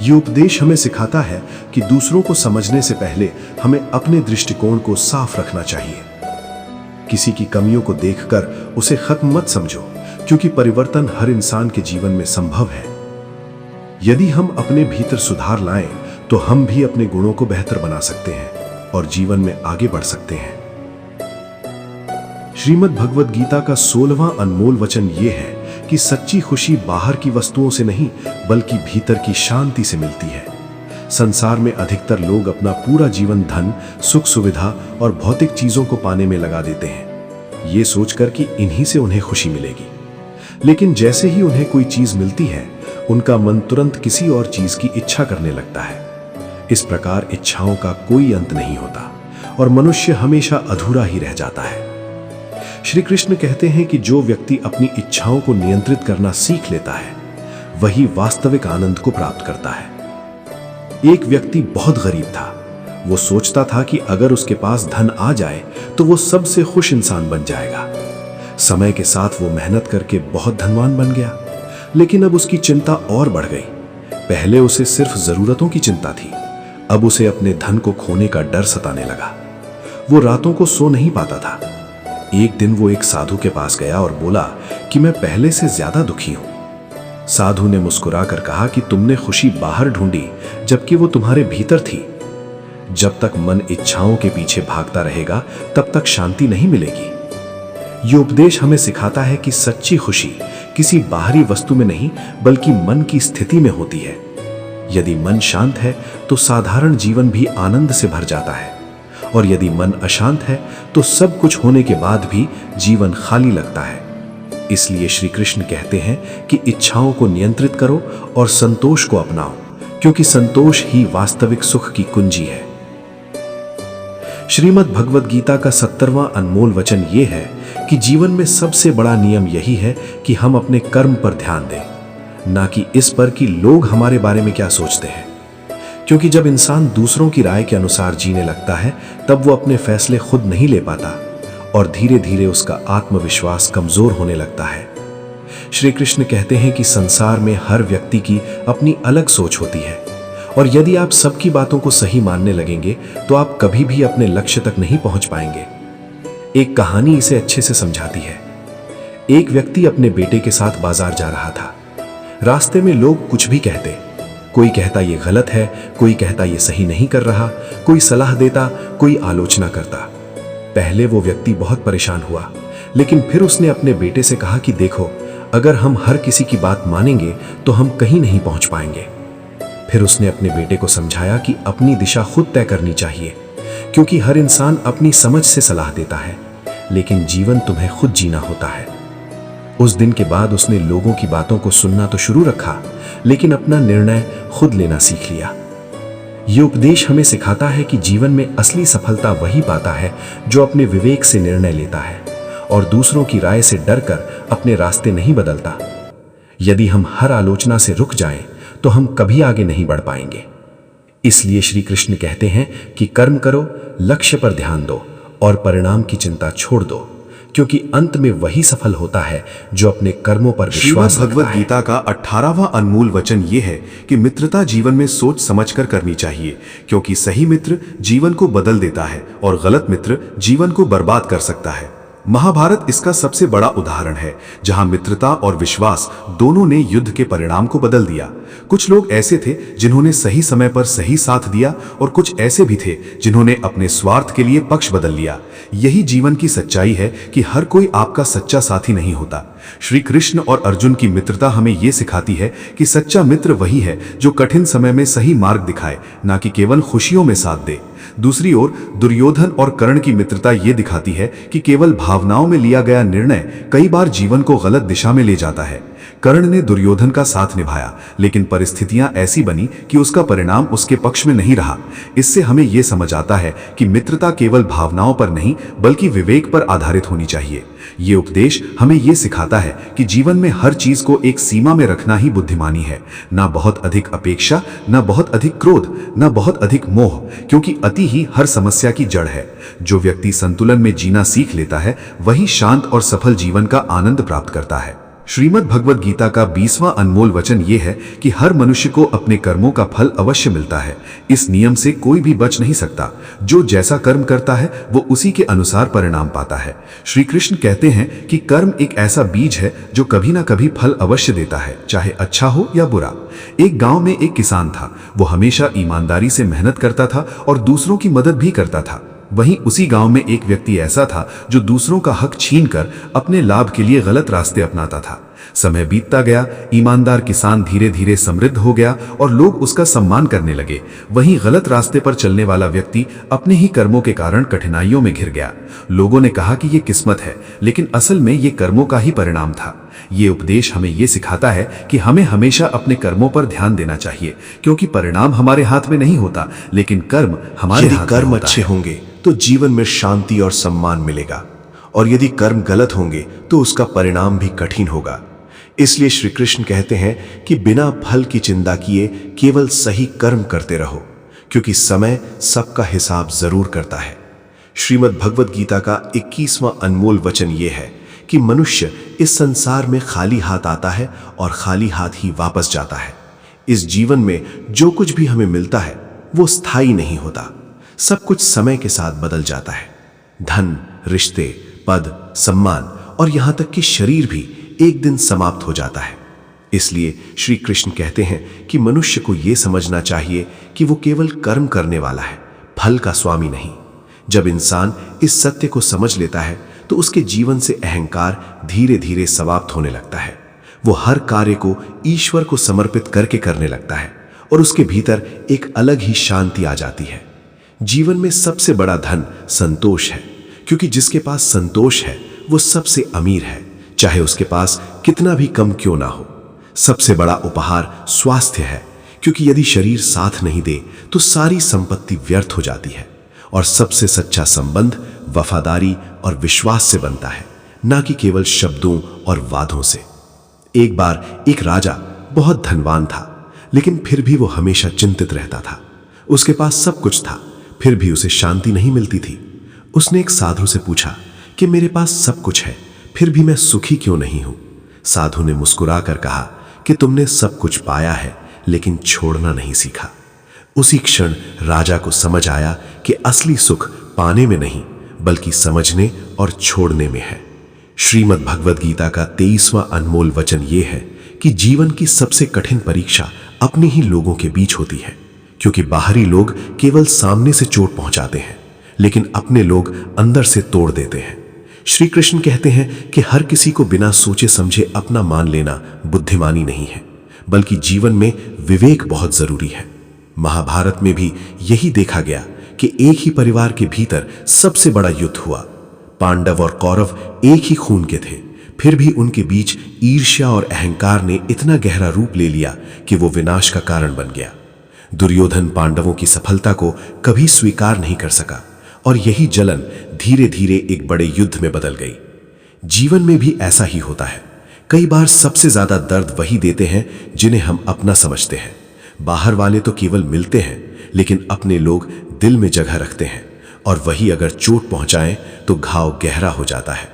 ये उपदेश हमें सिखाता है कि दूसरों को समझने से पहले हमें अपने दृष्टिकोण को साफ रखना चाहिए। किसी की कमियों को देखकर उसे खत्म मत समझो, क्योंकि परिवर्तन हर इंसान के जीवन में संभव है। यदि हम अपने भीतर सुधार लाएं, तो हम भी अपने गुणों को बेहतर बना सकते हैं और जीवन में आगे बढ़ सकते हैं। श्रीमद् भगवद गीता का 16वां अनमोल वचन यह है कि सच्ची खुशी बाहर की वस्तुओं से नहीं बल्कि भीतर की शांति से मिलती है। संसार में अधिकतर लोग अपना पूरा जीवन धन, सुख सुविधा और भौतिक चीजों को पाने में लगा देते हैं, ये सोचकर कि इन्हीं से उन्हें खुशी मिलेगी। लेकिन जैसे ही उन्हें कोई चीज मिलती है, उनका मन तुरंत किसी और चीज की इच्छा करने लगता है। इस प्रकार इच्छाओं का कोई अंत नहीं होता और मनुष्य हमेशा अधूरा ही रह जाता है। श्री कृष्ण कहते हैं कि जो व्यक्ति अपनी इच्छाओं को नियंत्रित करना सीख लेता है, वही वास्तविक आनंद को प्राप्त करता है। एक व्यक्ति बहुत गरीब था। वो सोचता था कि अगर उसके पास धन आ जाए तो वो सबसे खुश इंसान बन जाएगा। समय के साथ वो मेहनत करके बहुत धनवान बन गया, लेकिन अब उसकी चिंता और बढ़ गई। पहले उसे सिर्फ जरूरतों की चिंता थी, अब उसे अपने धन को खोने का डर सताने लगा। वो रातों को सो नहीं पाता था। एक दिन वो एक साधु के पास गया और बोला कि मैं पहले से ज्यादा दुखी हूं। साधु ने मुस्कुराकर कहा कि तुमने खुशी बाहर ढूंढी जबकि वो तुम्हारे भीतर थी। जब तक मन इच्छाओं के पीछे भागता रहेगा तब तक शांति नहीं मिलेगी। ये उपदेश हमें सिखाता है कि सच्ची खुशी किसी बाहरी वस्तु में नहीं बल्कि मन की स्थिति में होती है। यदि मन शांत है तो साधारण जीवन भी आनंद से भर जाता है, और यदि मन अशांत है तो सब कुछ होने के बाद भी जीवन खाली लगता है। इसलिए श्री कृष्ण कहते हैं कि इच्छाओं को नियंत्रित करो और संतोष को अपनाओ, क्योंकि संतोष ही वास्तविक सुख की कुंजी है। श्रीमद् भगवद गीता का 70वां अनमोल वचन यह है कि जीवन में सबसे बड़ा नियम यही है कि हम अपने कर्म पर ध्यान दें, ना कि इस पर कि लोग हमारे बारे में क्या सोचते हैं। क्योंकि जब इंसान दूसरों की राय के अनुसार जीने लगता है, तब वो अपने फैसले खुद नहीं ले पाता और धीरे धीरे उसका आत्मविश्वास कमजोर होने लगता है। श्री कृष्ण कहते हैं कि संसार में हर व्यक्ति की अपनी अलग सोच होती है, और यदि आप सबकी बातों को सही मानने लगेंगे तो आप कभी भी अपने लक्ष्य तक नहीं पहुंच पाएंगे। एक कहानी इसे अच्छे से समझाती है। एक व्यक्ति अपने बेटे के साथ बाजार जा रहा था। रास्ते में लोग कुछ भी कहते, कोई कहता ये गलत है, कोई कहता ये सही नहीं कर रहा, कोई सलाह देता, कोई आलोचना करता। पहले वो व्यक्ति बहुत परेशान हुआ, लेकिन फिर उसने अपने बेटे से कहा कि देखो, अगर हम हर किसी की बात मानेंगे तो हम कहीं नहीं पहुंच पाएंगे। फिर उसने अपने बेटे को समझाया कि अपनी दिशा खुद तय करनी चाहिए, क्योंकि हर इंसान अपनी समझ से सलाह देता है, लेकिन जीवन तुम्हें खुद जीना होता है। उस दिन के बाद उसने लोगों की बातों को सुनना तो शुरू रखा, लेकिन अपना निर्णय खुद लेना सीख लिया। यह उपदेश हमें सिखाता है कि जीवन में असली सफलता वही पाता है जो अपने विवेक से निर्णय लेता है और दूसरों की राय से डरकर अपने रास्ते नहीं बदलता। यदि हम हर आलोचना से रुक जाएं, तो हम कभी आगे नहीं बढ़ पाएंगे। इसलिए श्री कृष्ण कहते हैं कि कर्म करो, लक्ष्य पर ध्यान दो और परिणाम की चिंता छोड़ दो, क्योंकि अंत में वही सफल होता है जो अपने कर्मों पर विश्वास रखता है। भगवद गीता का 18वां अनमोल वचन ये है कि मित्रता जीवन में सोच समझकर करनी चाहिए, क्योंकि सही मित्र जीवन को बदल देता है और गलत मित्र जीवन को बर्बाद कर सकता है। महाभारत इसका सबसे बड़ा उदाहरण है, जहां मित्रता और विश्वास दोनों ने युद्ध के परिणाम को बदल दिया। कुछ लोग ऐसे थे जिन्होंने सही समय पर सही साथ दिया, और कुछ ऐसे भी थे जिन्होंने अपने स्वार्थ के लिए पक्ष बदल लिया। यही जीवन की सच्चाई है कि हर कोई आपका सच्चा साथी नहीं होता। श्री कृष्ण और अर्जुन की मित्रता हमें यह सिखाती है कि सच्चा मित्र वही है जो कठिन समय में सही मार्ग दिखाए, ना कि केवल खुशियों में साथ दे। दूसरी ओर दुर्योधन और कर्ण की मित्रता ये दिखाती है कि केवल भावनाओं में लिया गया निर्णय कई बार जीवन को गलत दिशा में ले जाता है। कर्ण ने दुर्योधन का साथ निभाया, लेकिन परिस्थितियां ऐसी बनी कि उसका परिणाम उसके पक्ष में नहीं रहा। इससे हमें यह समझ आता है कि मित्रता केवल भावनाओं पर नहीं बल्कि विवेक पर आधारित होनी चाहिए। ये उपदेश हमें यह सिखाता है कि जीवन में हर चीज को एक सीमा में रखना ही बुद्धिमानी है। ना बहुत अधिक अपेक्षा, ना बहुत अधिक क्रोध, ना बहुत अधिक मोह, क्योंकि अति ही हर समस्या की जड़ है। जो व्यक्ति संतुलन में जीना सीख लेता है वही शांत और सफल जीवन का आनंद प्राप्त करता है। श्रीमद् भगवद गीता का 20वां अनमोल वचन ये है कि हर मनुष्य को अपने कर्मों का फल अवश्य मिलता है। इस नियम से कोई भी बच नहीं सकता। जो जैसा कर्म करता है वो उसी के अनुसार परिणाम पाता है। श्री कृष्ण कहते हैं कि कर्म एक ऐसा बीज है जो कभी ना कभी फल अवश्य देता है, चाहे अच्छा हो या बुरा। एक गांव में एक किसान था। वो हमेशा ईमानदारी से मेहनत करता था और दूसरों की मदद भी करता था। वहीं उसी गांव में एक व्यक्ति ऐसा था जो दूसरों का हक छीनकर अपने लाभ के लिए गलत रास्ते अपनाता था। समय बीतता गया, ईमानदार किसान धीरे धीरे समृद्ध हो गया और लोग उसका सम्मान करने लगे। वहीं गलत रास्ते पर चलने वाला व्यक्ति अपने ही कर्मों के कारण कठिनाइयों में घिर गया। लोगों ने कहा कि ये किस्मत है, लेकिन असल में ये कर्मों का ही परिणाम था। ये उपदेश हमें ये सिखाता है कि हमें हमेशा अपने कर्मों पर ध्यान देना चाहिए, क्योंकि परिणाम हमारे हाथ में नहीं होता, लेकिन कर्म हमारे हाथ में कर्म होता अच्छे है। होंगे तो जीवन में शांति और सम्मान मिलेगा, और यदि कर्म गलत होंगे तो उसका परिणाम भी कठिन होगा। इसलिए श्री कृष्ण कहते हैं कि बिना फल की चिंता किए केवल सही कर्म करते रहो, क्योंकि समय सबका हिसाब जरूर करता है। श्रीमद् भगवद गीता का 21वां अनमोल वचन ये है कि मनुष्य इस संसार में खाली हाथ आता है और खाली हाथ ही वापस जाता है। इस जीवन में जो कुछ भी हमें मिलता है वो स्थायी नहीं होता। सब कुछ समय के साथ बदल जाता है। धन, रिश्ते, पद, सम्मान और यहां तक कि शरीर भी एक दिन समाप्त हो जाता है। इसलिए श्री कृष्ण कहते हैं कि मनुष्य को यह समझना चाहिए कि वो केवल कर्म करने वाला है, फल का स्वामी नहीं। जब इंसान इस सत्य को समझ लेता है तो उसके जीवन से अहंकार धीरे धीरे समाप्त होने लगता है। वो हर कार्य को ईश्वर को समर्पित करके करने लगता है और उसके भीतर एक अलग ही शांति आ जाती है। जीवन में सबसे बड़ा धन संतोष है, क्योंकि जिसके पास संतोष है वो सबसे अमीर है, चाहे उसके पास कितना भी कम क्यों ना हो। सबसे बड़ा उपहार स्वास्थ्य है, क्योंकि यदि शरीर साथ नहीं दे तो सारी संपत्ति व्यर्थ हो जाती है। और सबसे सच्चा संबंध वफादारी और विश्वास से बनता है, ना कि केवल शब्दों और वादों से। एक बार एक राजा बहुत धनवान था, लेकिन फिर भी वो हमेशा चिंतित रहता था। उसके पास सब कुछ था, फिर भी उसे शांति नहीं मिलती थी। उसने एक साधु से पूछा कि मेरे पास सब कुछ है, फिर भी मैं सुखी क्यों नहीं हूं? साधु ने मुस्कुराकर कहा कि तुमने सब कुछ पाया है, लेकिन छोड़ना नहीं सीखा। उसी क्षण राजा को समझ आया कि असली सुख पाने में नहीं बल्कि समझने और छोड़ने में है। श्रीमद् भगवद गीता का 23वां अनमोल वचन ये है कि जीवन की सबसे कठिन परीक्षा अपने ही लोगों के बीच होती है, क्योंकि बाहरी लोग केवल सामने से चोट पहुंचाते हैं, लेकिन अपने लोग अंदर से तोड़ देते हैं। श्री कृष्ण कहते हैं कि हर किसी को बिना सोचे समझे अपना मान लेना बुद्धिमानी नहीं है, बल्कि जीवन में विवेक बहुत जरूरी है। महाभारत में भी यही देखा गया कि एक ही परिवार के भीतर सबसे बड़ा युद्ध हुआ। पांडव और कौरव एक ही खून के थे, फिर भी उनके बीच ईर्ष्या और अहंकार ने इतना गहरा रूप ले लिया कि वो विनाश का कारण बन गया। दुर्योधन पांडवों की सफलता को कभी स्वीकार नहीं कर सका और यही जलन धीरे धीरे एक बड़े युद्ध में बदल गई। जीवन में भी ऐसा ही होता है। कई बार सबसे ज्यादा दर्द वही देते हैं जिन्हें हम अपना समझते हैं। बाहर वाले तो केवल मिलते हैं, लेकिन अपने लोग दिल में जगह रखते हैं, और वही अगर चोट पहुंचाएं तो घाव गहरा हो जाता है।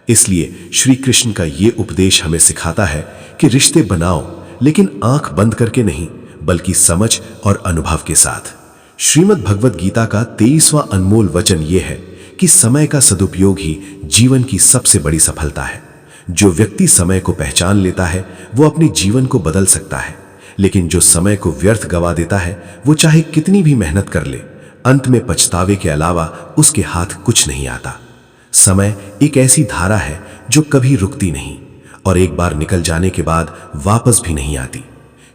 इसलिए श्री कृष्ण का ये उपदेश हमें सिखाता है कि रिश्ते बनाओ, लेकिन आंख बंद करके नहीं, बल्कि समझ और अनुभव के साथ। श्रीमद् भगवद गीता का 23वां अनमोल वचन ये है कि समय का सदुपयोग ही जीवन की सबसे बड़ी सफलता है। जो व्यक्ति समय को पहचान लेता है वो अपने जीवन को बदल सकता है, लेकिन जो समय को व्यर्थ गवा देता है वो चाहे कितनी भी मेहनत कर ले, अंत में पछतावे के अलावा उसके हाथ कुछ नहीं आता। समय एक ऐसी धारा है जो कभी रुकती नहीं और एक बार निकल जाने के बाद वापस भी नहीं आती।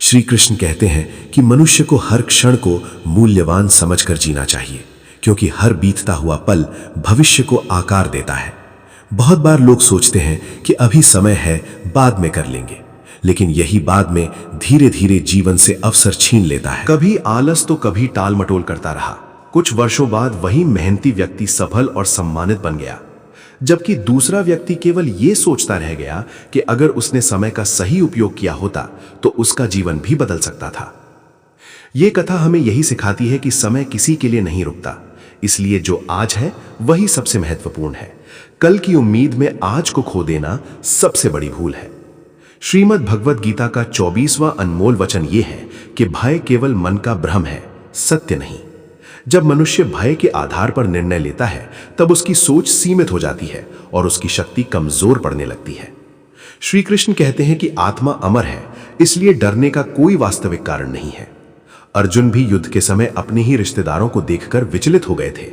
श्री कृष्ण कहते हैं कि मनुष्य को हर क्षण को मूल्यवान समझकर जीना चाहिए, क्योंकि हर बीतता हुआ पल भविष्य को आकार देता है। बहुत बार लोग सोचते हैं कि अभी समय है, बाद में कर लेंगे, लेकिन यही बाद में धीरे धीरे जीवन से अवसर छीन लेता है। कभी आलस तो कभी टाल मटोल करता रहा। कुछ वर्षों बाद वही मेहनती व्यक्ति सफल और सम्मानित बन गया, जबकि दूसरा व्यक्ति केवल ये सोचता रह गया कि अगर उसने समय का सही उपयोग किया होता तो उसका जीवन भी बदल सकता था। ये कथा हमें यही सिखाती है कि समय किसी के लिए नहीं रुकता, इसलिए जो आज है वही सबसे महत्वपूर्ण है। कल की उम्मीद में आज को खो देना सबसे बड़ी भूल है। श्रीमद् भगवद गीता का 24वां अनमोल वचन यह है कि भय केवल मन का भ्रम है, सत्य नहीं। जब मनुष्य भय के आधार पर निर्णय लेता है तब उसकी सोच सीमित हो जाती है और उसकी शक्ति कमजोर पड़ने लगती है। श्री कृष्ण कहते हैं कि आत्मा अमर है, इसलिए डरने का कोई वास्तविक कारण नहीं है। अर्जुन भी युद्ध के समय अपने ही रिश्तेदारों को देखकर विचलित हो गए थे।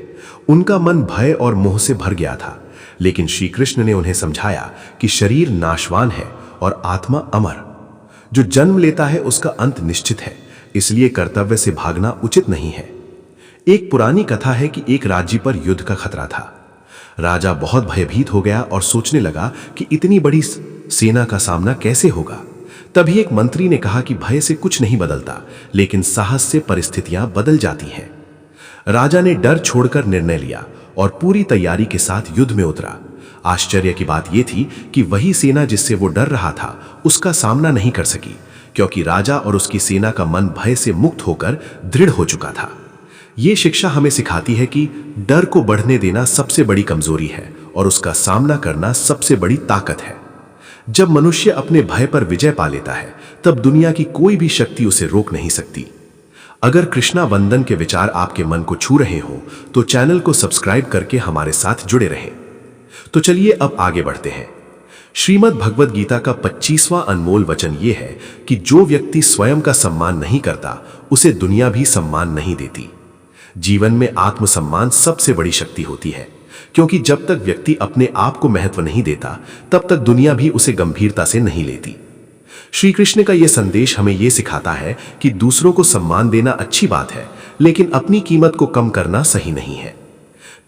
उनका मन भय और मोह से भर गया था, लेकिन श्री कृष्ण ने उन्हें समझाया कि शरीर नाशवान है और आत्मा अमर। जो जन्म लेता है उसका अंत निश्चित है, इसलिए कर्तव्य से भागना उचित नहीं है। एक पुरानी कथा है कि एक राज्य पर युद्ध का खतरा था। राजा बहुत भयभीत हो गया और सोचने लगा कि इतनी बड़ी सेना का सामना कैसे होगा। तभी एक मंत्री ने कहा कि भय से कुछ नहीं बदलता, लेकिन साहस से परिस्थितियां बदल जाती हैं। राजा ने डर छोड़कर निर्णय लिया और पूरी तैयारी के साथ युद्ध में उतरा। आश्चर्य की बात यह थी कि वही सेना जिससे वो डर रहा था उसका सामना नहीं कर सकी, क्योंकि राजा और उसकी सेना का मन भय से मुक्त होकर दृढ़ हो चुका था। ये शिक्षा हमें सिखाती है कि डर को बढ़ने देना सबसे बड़ी कमजोरी है और उसका सामना करना सबसे बड़ी ताकत है। जब मनुष्य अपने भय पर विजय पा लेता है तब दुनिया की कोई भी शक्ति उसे रोक नहीं सकती। अगर कृष्णा वंदन के विचार आपके मन को छू रहे हो तो चैनल को सब्सक्राइब करके हमारे साथ जुड़े रहें। तो चलिए अब आगे बढ़ते हैं। श्रीमद् भगवद गीता का 25वां अनमोल वचन यह है कि जो व्यक्ति स्वयं का सम्मान नहीं करता उसे दुनिया भी सम्मान नहीं देती। जीवन में आत्मसम्मान सबसे बड़ी शक्ति होती है, क्योंकि जब तक व्यक्ति अपने आप को महत्व नहीं देता तब तक दुनिया भी उसे गंभीरता से नहीं लेती। श्री कृष्ण का यह संदेश हमें यह सिखाता है कि दूसरों को सम्मान देना अच्छी बात है, लेकिन अपनी कीमत को कम करना सही नहीं है।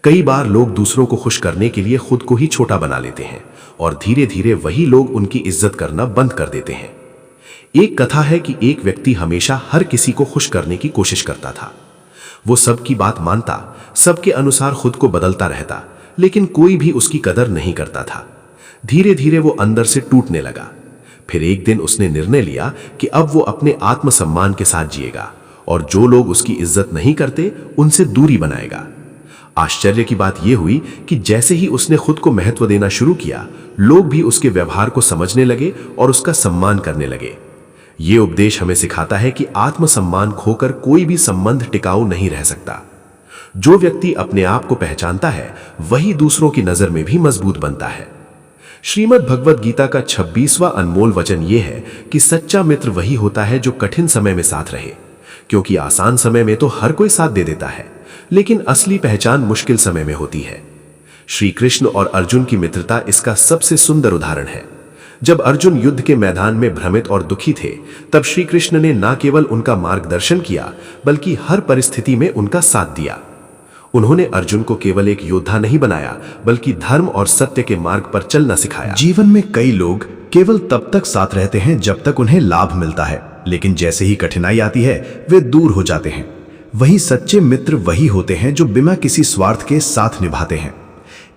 कई बार लोग दूसरों को खुश करने के लिए खुद को ही छोटा बना लेते हैं और धीरे धीरे वही लोग उनकी इज्जत करना बंद कर देते हैं। एक कथा है कि एक व्यक्ति हमेशा हर किसी को खुश करने की कोशिश करता था। वो सबकी बात मानता, सबके अनुसार खुद को बदलता रहता, लेकिन कोई भी उसकी कदर नहीं करता था। धीरे धीरे वो अंदर से टूटने लगा। फिर एक दिन उसने निर्णय लिया कि अब वो अपने आत्मसम्मान के साथ जिएगा और जो लोग उसकी इज्जत नहीं करते उनसे दूरी बनाएगा। आश्चर्य की बात यह हुई कि जैसे ही उसने खुद को महत्व देना शुरू किया, लोग भी उसके व्यवहार को समझने लगे और उसका सम्मान करने लगे। ये उपदेश हमें सिखाता है कि आत्मसम्मान खोकर कोई भी संबंध टिकाऊ नहीं रह सकता। जो व्यक्ति अपने आप को पहचानता है वही दूसरों की नजर में भी मजबूत बनता है। श्रीमद् भगवद गीता का 26वां अनमोल वचन यह है कि सच्चा मित्र वही होता है जो कठिन समय में साथ रहे, क्योंकि आसान समय में तो हर कोई साथ दे देता है, लेकिन असली पहचान मुश्किल समय में होती है। श्री कृष्ण और अर्जुन की मित्रता इसका सबसे सुंदर उदाहरण है। जब अर्जुन युद्ध के मैदान में भ्रमित और दुखी थे, तब श्री कृष्ण ने न केवल उनका मार्गदर्शन किया बल्कि हर परिस्थिति में उनका साथ दिया। उन्होंने अर्जुन को केवल एक योद्धा नहीं बनाया, बल्कि धर्म और सत्य के मार्ग पर चलना सिखाया। जीवन में कई लोग केवल तब तक साथ रहते हैं जब तक उन्हें लाभ मिलता है, लेकिन जैसे ही कठिनाई आती है वे दूर हो जाते हैं। वही सच्चे मित्र वही होते हैं जो बिना किसी स्वार्थ के साथ निभाते हैं।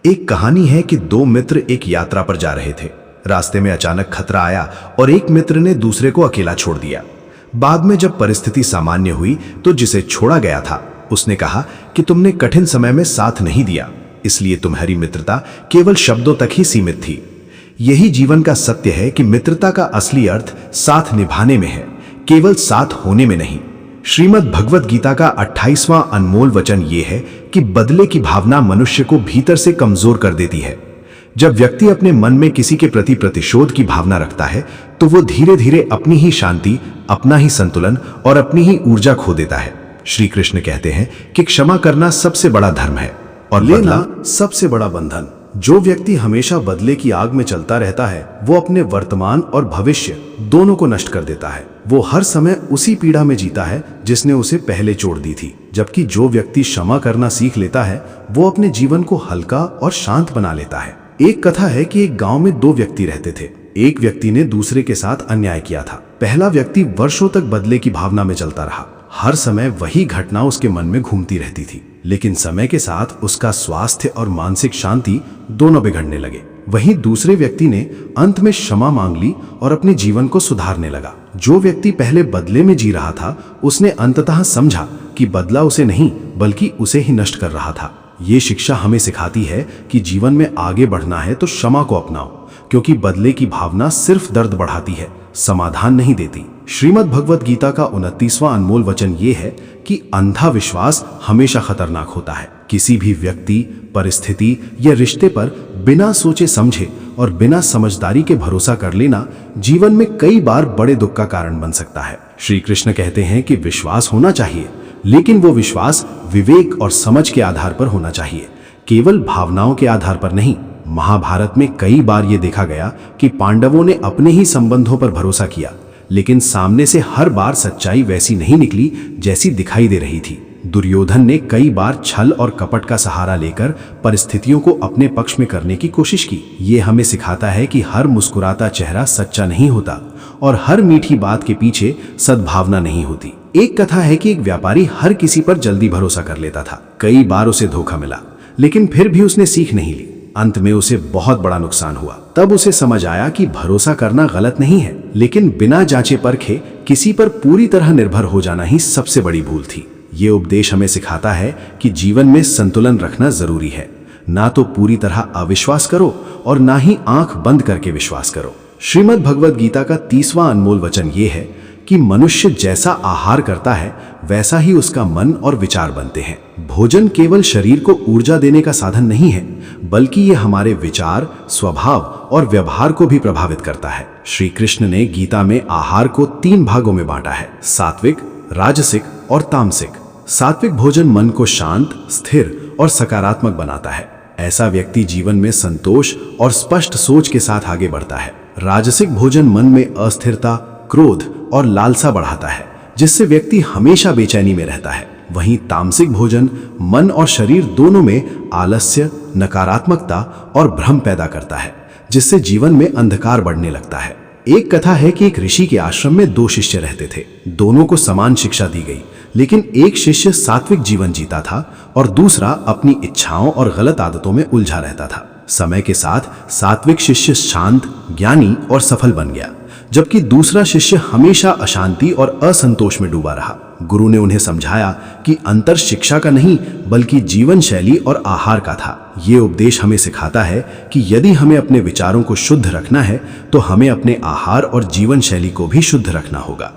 एक कहानी है कि दो मित्र एक यात्रा पर जा रहे थे। रास्ते में अचानक खतरा आया और एक मित्र ने दूसरे को अकेला छोड़ दिया। बाद में जब परिस्थिति सामान्य हुई तो जिसे छोड़ा गया था उसने कहा कि तुमने कठिन समय में साथ नहीं दिया, इसलिए तुम्हारी मित्रता केवल शब्दों तक ही सीमित थी। यही जीवन का सत्य है कि मित्रता का असली अर्थ साथ निभाने में है, केवल साथ होने में नहीं। श्रीमद् भगवद गीता का 28वां अनमोल वचन ये है कि बदले की भावना मनुष्य को भीतर से कमजोर कर देती है। जब व्यक्ति अपने मन में किसी के प्रति प्रतिशोध की भावना रखता है तो वो धीरे धीरे अपनी ही शांति, अपना ही संतुलन और अपनी ही ऊर्जा खो देता है। श्री कृष्ण कहते हैं कि क्षमा करना सबसे बड़ा धर्म है और लेना सबसे बड़ा बंधन। जो व्यक्ति हमेशा बदले की आग में चलता रहता है वो अपने वर्तमान और भविष्य दोनों को नष्ट कर देता है। वो हर समय उसी पीड़ा में जीता है जिसने उसे पहले छोड़ दी थी। जबकि जो व्यक्ति क्षमा करना सीख लेता है वो अपने जीवन को हल्का और शांत बना लेता है। एक कथा है कि एक गांव में दो व्यक्ति रहते थे। एक व्यक्ति ने दूसरे के साथ अन्याय किया था। पहला व्यक्ति वर्षों तक बदले की भावना में चलता रहा। हर समय वही घटना उसके मन में घूमती रहती थी, लेकिन समय के साथ उसका स्वास्थ्य और मानसिक शांति दोनों बिगड़ने लगे। वहीं दूसरे व्यक्ति ने अंत में क्षमा मांग ली और अपने जीवन को सुधारने लगा। जो व्यक्ति पहले बदले में जी रहा था उसने अंततः समझा कि बदला उसे नहीं बल्कि उसे ही नष्ट कर रहा था। ये शिक्षा हमें सिखाती है कि जीवन में आगे बढ़ना है तो क्षमा को अपनाओ, क्योंकि बदले की भावना सिर्फ दर्द बढ़ाती है, समाधान नहीं देती। श्रीमद् भगवत गीता का 29वां अनमोल वचन ये है कि अंधा विश्वास हमेशा खतरनाक होता है। किसी भी व्यक्ति, परिस्थिति या रिश्ते पर बिना सोचे समझे और बिना समझदारी के भरोसा कर लेना जीवन में कई बार बड़े दुख का कारण बन सकता है। श्री कृष्ण कहते हैं कि विश्वास होना चाहिए, लेकिन वो विश्वास विवेक और समझ के आधार पर होना चाहिए, केवल भावनाओं के आधार पर नहीं। महाभारत में कई बार ये देखा गया कि पांडवों ने अपने ही संबंधों पर भरोसा किया, लेकिन सामने से हर बार सच्चाई वैसी नहीं निकली जैसी दिखाई दे रही थी। दुर्योधन ने कई बार छल और कपट का सहारा लेकर परिस्थितियों को अपने पक्ष में करने की कोशिश की। ये हमें सिखाता है कि हर मुस्कुराता चेहरा सच्चा नहीं होता और हर मीठी बात के पीछे सद्भावना नहीं होती। एक कथा है कि एक व्यापारी हर किसी पर जल्दी भरोसा कर लेता था। कई बार उसे धोखा मिला, लेकिन फिर भी उसने सीख नहीं ली। अंत में उसे बहुत बड़ा नुकसान हुआ। तब उसे समझ आया कि भरोसा करना गलत नहीं है, लेकिन बिना जांचे परखे किसी पर पूरी तरह निर्भर हो जाना ही सबसे बड़ी भूल थी। ये उपदेश हमें सिखाता है कि जीवन में संतुलन रखना जरूरी है। ना तो पूरी तरह अविश्वास करो और ना ही आंख बंद करके विश्वास करो। श्रीमद् भगवत गीता का 30वां अनमोल वचन ये है कि मनुष्य जैसा आहार करता है वैसा ही उसका मन और विचार बनते हैं। भोजन केवल शरीर को ऊर्जा देने का साधन नहीं है, बल्कि ये हमारे विचार, स्वभाव और व्यवहार को भी प्रभावित करता है। श्री कृष्ण ने गीता में आहार को 3 भागों में बांटा है, सात्विक, राजसिक और तामसिक। सात्विक भोजन मन को शांत, स्थिर और सकारात्मक बनाता है। ऐसा व्यक्ति जीवन में संतोष और स्पष्ट सोच के साथ आगे बढ़ता है। राजसिक भोजन मन में अस्थिरता, क्रोध और लालसा बढ़ाता है, जिससे व्यक्ति हमेशा बेचैनी में रहता है। वहीं तामसिक भोजन मन और शरीर दोनों में आलस्य, नकारात्मकता और भ्रम पैदा करता है, जिससे जीवन में अंधकार बढ़ने लगता है। एक कथा है कि एक ऋषि के आश्रम में 2 शिष्य रहते थे। दोनों को समान शिक्षा दी गई, लेकिन एक शिष्य सात्विक जीवन जीता था और दूसरा अपनी इच्छाओं और गलत आदतों में उलझा रहता था। समय के साथ सात्विक शिष्य शांत, ज्ञानी और सफल बन गया, जबकि दूसरा शिष्य हमेशा अशांति और असंतोष में डूबा रहा। गुरु ने उन्हें समझाया कि अंतर शिक्षा का नहीं बल्कि जीवन शैली और आहार का था। ये उपदेश हमें सिखाता है कि यदि हमें अपने विचारों को शुद्ध रखना है तो हमें अपने आहार और जीवन शैली को भी शुद्ध रखना होगा।